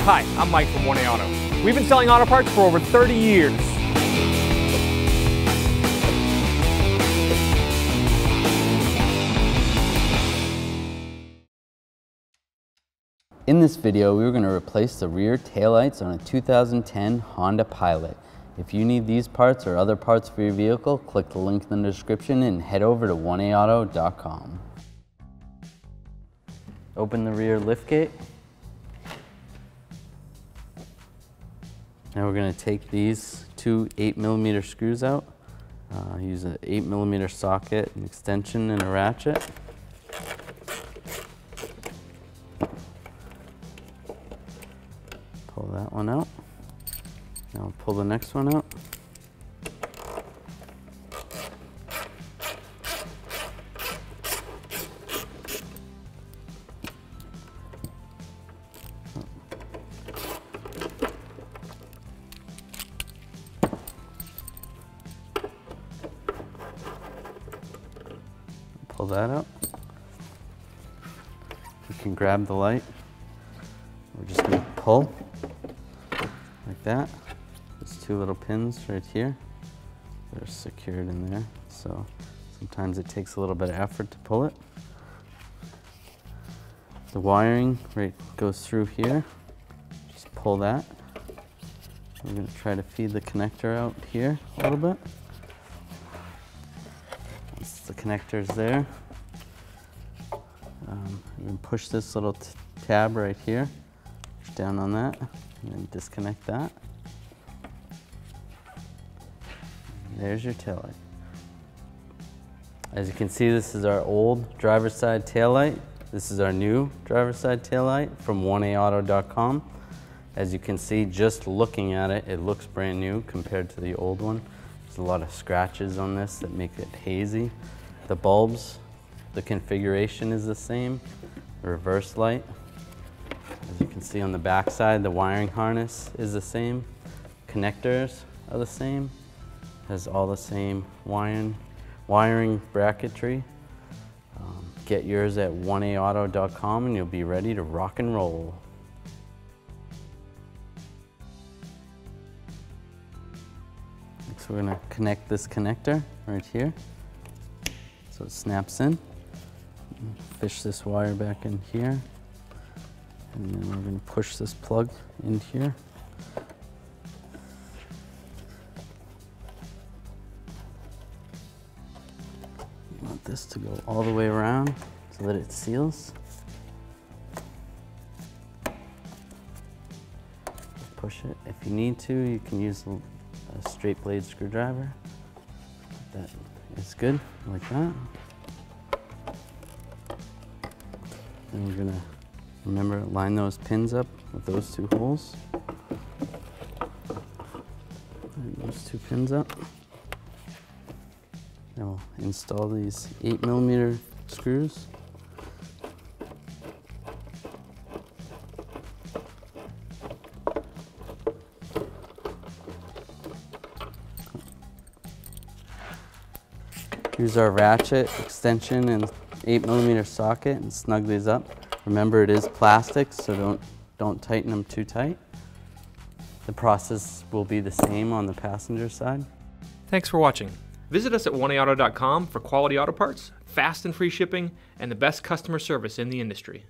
Hi, I'm Mike from 1A Auto. We've been selling auto parts for over 30 years. In this video, we were going to replace the rear taillights on a 2010 Honda Pilot. If you need these parts or other parts for your vehicle, click the link in the description and head over to 1aauto.com. Open the rear liftgate. Now we're going to take these two 8mm screws out. Use an 8mm socket, an extension, and a ratchet. Pull that one out. Now pull the next one out. Pull that out. You can grab the light. We're just going to pull like that. There's two little pins right here. They're secured in there, so sometimes it takes a little bit of effort to pull it. The wiring right goes through here. Just pull that. We're going to try to feed the connector out here a little bit. Once the connector's there, you can push this little tab right here. Push down on that, and then disconnect that. There's your taillight. As you can see, this is our old driver's side taillight. This is our new driver's side taillight from 1aauto.com. As you can see, just looking at it, it looks brand new compared to the old one. There's a lot of scratches on this that make it hazy. The bulbs, the configuration is the same. The reverse light. As you can see on the back side, the wiring harness is the same. Connectors are the same. Has all the same wiring bracketry. Get yours at 1aauto.com and you'll be ready to rock and roll. Next we're going to connect this connector right here so it snaps in. Fish this wire back in here, and then we're going to push this plug in here. You want this to go all the way around so that it seals. Just push it. If you need to, you can use a straight blade screwdriver. That is good, like that. And we're gonna, remember, line those pins up with those two holes. Line those two pins up. Then we'll install these 8mm screws. Use our ratchet, extension, and 8mm socket and snug these up. Remember, it is plastic, so don't tighten them too tight. The process will be the same on the passenger side. Thanks for watching. Visit us at 1aauto.com for quality auto parts, fast and free shipping, and the best customer service in the industry.